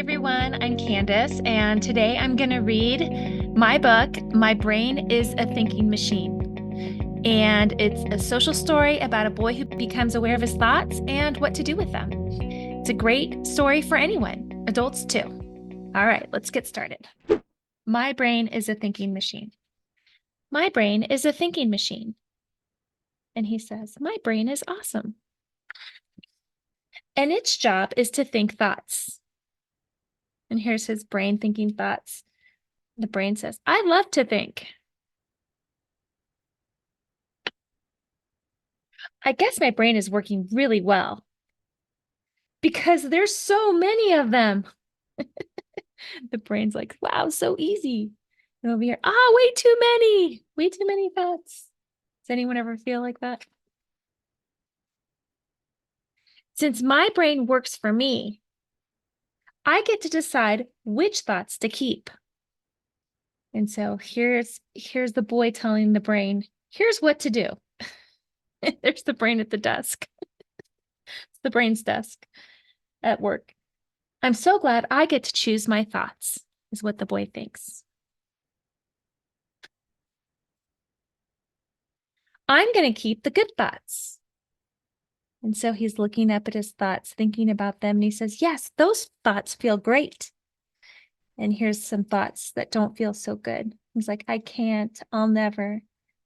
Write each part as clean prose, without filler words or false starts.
everyone, I'm Candace, and today I'm going to read my book, My Brain is a Thinking Machine. And it's a social story about a boy who becomes aware of his thoughts and what to do with them. It's a great story for anyone, adults too. All right, let's get started. My brain is a thinking machine. My brain is a thinking machine. And he says, my brain is awesome. And its job is to think thoughts. And here's his brain thinking thoughts. The brain says, I love to think. I guess my brain is working really well because there's so many of them. The brain's like, wow, so easy. And over here, way too many thoughts. Does anyone ever feel like that? Since my brain works for me, I get to decide which thoughts to keep. And so here's the boy telling the brain, here's what to do. There's the brain at the desk. It's the brain's desk at work. I'm so glad I get to choose my thoughts, is what the boy thinks. I'm going to keep the good thoughts. And so he's looking up at his thoughts, thinking about them. And he says, yes, those thoughts feel great. And here's some thoughts that don't feel so good. He's like, I can't, I'll never. And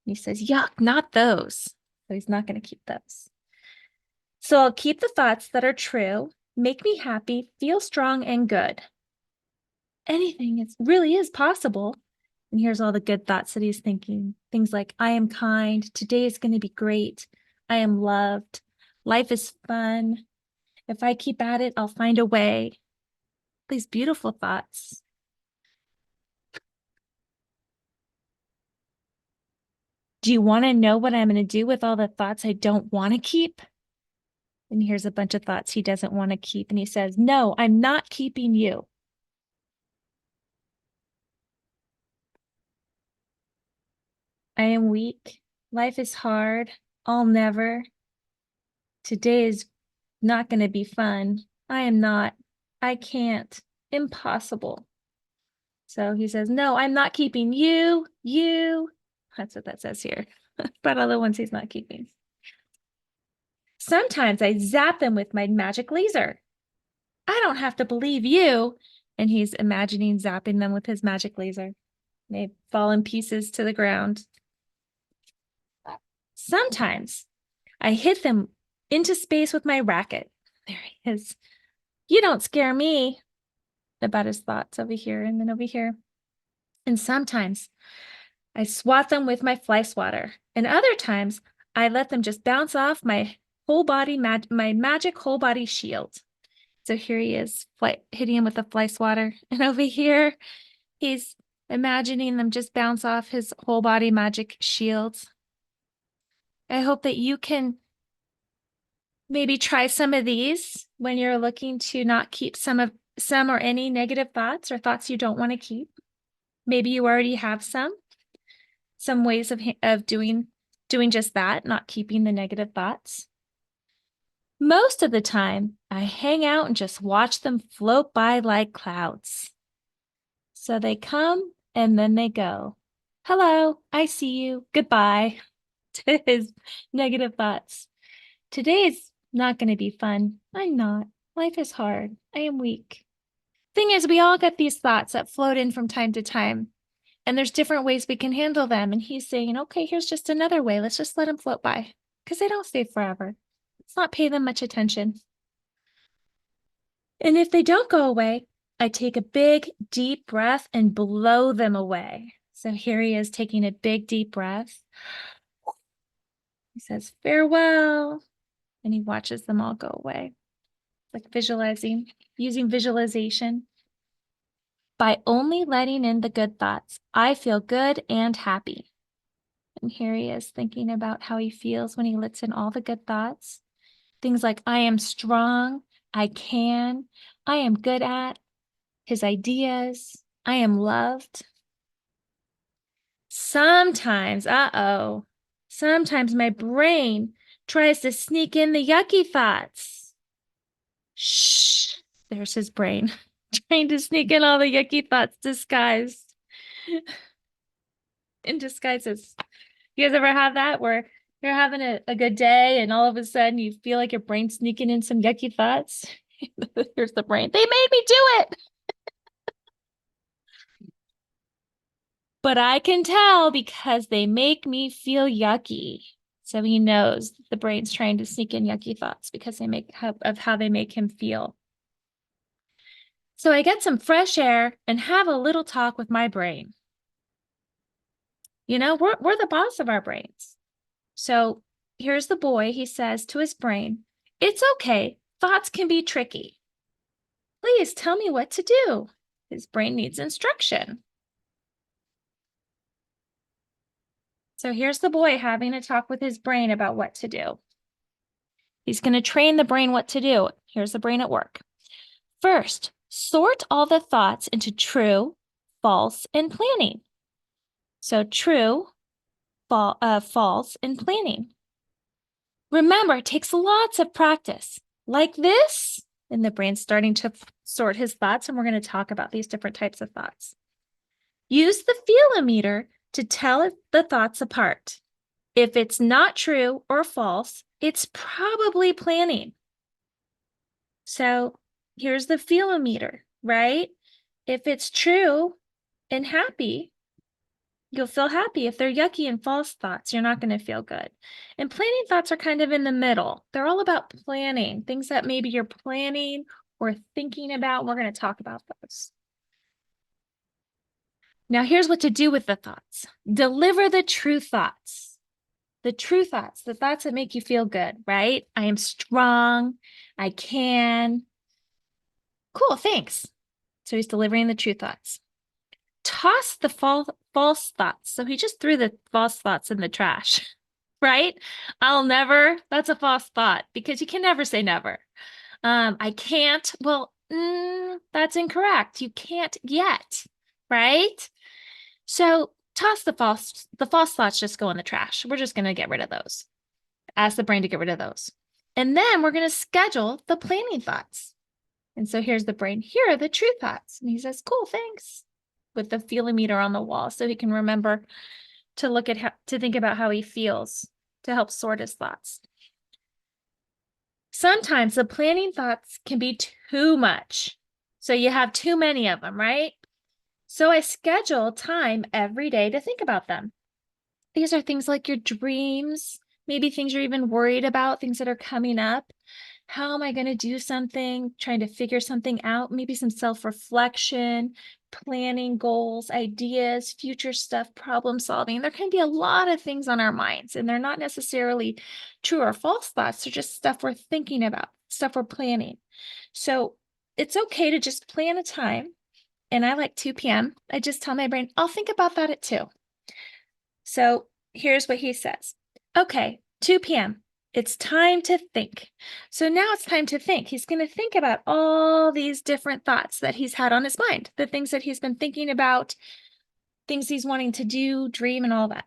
he says, yuck, not those. So he's not going to keep those. So I'll keep the thoughts that are true, make me happy, feel strong and good. Anything really is possible. And here's all the good thoughts that he's thinking. Things like, I am kind. Today is going to be great. I am loved. Life is fun. If I keep at it, I'll find a way. These beautiful thoughts. Do you want to know what I'm going to do with all the thoughts I don't want to keep? And here's a bunch of thoughts he doesn't want to keep. And he says, no, I'm not keeping you. I am weak. Life is hard. I'll never. Today is not going to be fun. I am not. I can't. Impossible. So he says, no, I'm not keeping you. That's what that says here. But other ones he's not keeping. Sometimes I zap them with my magic laser. I don't have to believe you. And he's imagining zapping them with his magic laser. They fall in pieces to the ground. Sometimes I hit them into space with my racket. There he is. You don't scare me. About his thoughts over here and then over here. And sometimes I swat them with my fly swatter. And other times I let them just bounce off my whole body, my magic whole body shield. So here he is hitting him with the fly swatter. And over here, he's imagining them just bounce off his whole body magic shields. I hope that you can maybe try some of these when you're looking to not keep some or any negative thoughts or thoughts you don't want to keep. Maybe you already have some ways of doing just that, not keeping the negative thoughts. Most of the time, I hang out and just watch them float by like clouds. So they come and then they go. Hello, I see you. Goodbye to his negative thoughts. Today's not going to be fun. I'm not. Life is hard. I am weak. Thing is, we all get these thoughts that float in from time to time. And there's different ways we can handle them. And he's saying, okay, here's just another way. Let's just let them float by because they don't stay forever. Let's not pay them much attention. And if they don't go away, I take a big, deep breath and blow them away. So here he is taking a big, deep breath. He says, farewell. And he watches them all go away. Like visualizing, using visualization. By only letting in the good thoughts, I feel good and happy. And here he is thinking about how he feels when he lets in all the good thoughts. Things like, I am strong, I can, I am good at, his ideas, I am loved. Sometimes my brain tries to sneak in the yucky thoughts. Shh, there's his brain. trying to sneak in all the yucky thoughts disguised in disguises. You guys ever have that where you're having a good day and all of a sudden you feel like your brain's sneaking in some yucky thoughts? Here's the brain. They made me do it. But I can tell because they make me feel yucky. So he knows the brain's trying to sneak in yucky thoughts because of how they make him feel. So I get some fresh air and have a little talk with my brain. You know, we're the boss of our brains. So here's the boy. He says to his brain, "It's okay. Thoughts can be tricky. Please tell me what to do." His brain needs instruction. So here's the boy having a talk with his brain about what to do. He's going to train the brain what to do. Here's the brain at work. First, sort all the thoughts into true, false, and planning. So true, false, and planning. Remember, it takes lots of practice. Like this, and the brain's starting to sort his thoughts, and we're going to talk about these different types of thoughts. Use the feelometer to tell the thoughts apart. If it's not true or false, it's probably planning. So here's the feelometer, right? If it's true and happy, you'll feel happy. If they're yucky and false thoughts, you're not going to feel good. And planning thoughts are kind of in the middle. They're all about planning, things that maybe you're planning or thinking about. We're going to talk about those. Now, here's what to do with the thoughts. Deliver the true thoughts. The true thoughts, the thoughts that make you feel good, right? I am strong. I can. Cool, thanks. So he's delivering the true thoughts. Toss the false thoughts. So he just threw the false thoughts in the trash, right? That's a false thought because you can never say never. I can't. Well, that's incorrect. You can't yet, right? So toss the false thoughts, just go in the trash. We're just going to get rid of those. Ask the brain to get rid of those. And then we're going to schedule the planning thoughts. And so here's the brain. Here are the true thoughts. And he says, cool, thanks. With the feelometer on the wall so he can remember to think about how he feels to help sort his thoughts. Sometimes the planning thoughts can be too much. So you have too many of them, right? So I schedule time every day to think about them. These are things like your dreams, maybe things you're even worried about, things that are coming up. How am I going to do something? Trying to figure something out, maybe some self-reflection, planning goals, ideas, future stuff, problem solving. There can be a lot of things on our minds, and they're not necessarily true or false thoughts. They're just stuff we're thinking about, stuff we're planning. So it's okay to just plan a time. And I like 2 p.m. I just tell my brain, I'll think about that at 2. So here's what he says. Okay, 2 p.m. It's time to think. So now it's time to think. He's going to think about all these different thoughts that he's had on his mind, the things that he's been thinking about, things he's wanting to do, dream, and all that.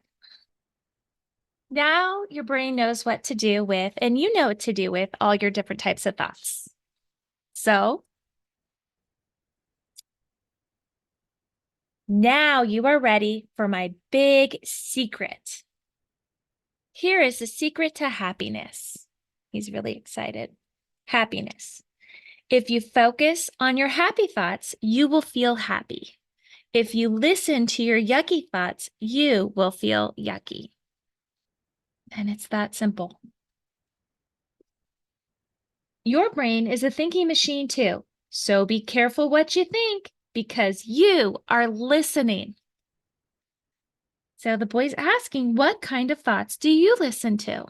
Now your brain knows what to do with, and you know what to do with all your different types of thoughts. So now you are ready for my big secret. Here is the secret to happiness. He's really excited. Happiness. If you focus on your happy thoughts, you will feel happy. If you listen to your yucky thoughts, you will feel yucky. And it's that simple. Your brain is a thinking machine too. So be careful what you think because you are listening. So the boy's asking, what kind of thoughts do you listen to?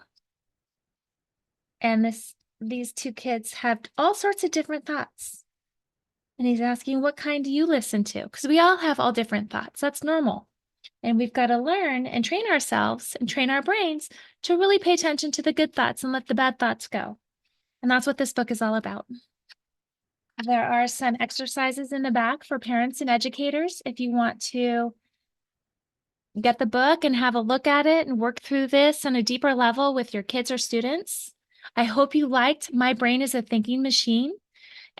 And these 2 kids have all sorts of different thoughts. And he's asking, what kind do you listen to? Because we all have all different thoughts. That's normal. And we've got to learn and train ourselves and train our brains to really pay attention to the good thoughts and let the bad thoughts go. And that's what this book is all about. There are some exercises in the back for parents and educators if you want to get the book and have a look at it and work through this on a deeper level with your kids or students. I hope you liked My Brain is a Thinking Machine.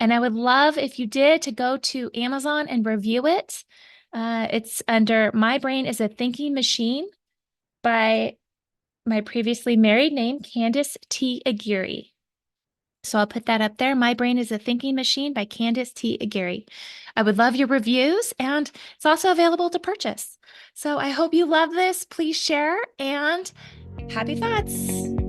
And I would love if you did to go to Amazon and review it. It's under My Brain is a Thinking Machine by my previously married name, Candace T. Aguirre. So I'll put that up there. My Brain is a Thinking Machine by Candace T. Aguirre. I would love your reviews, and it's also available to purchase. So I hope you love this. Please share, and happy thoughts.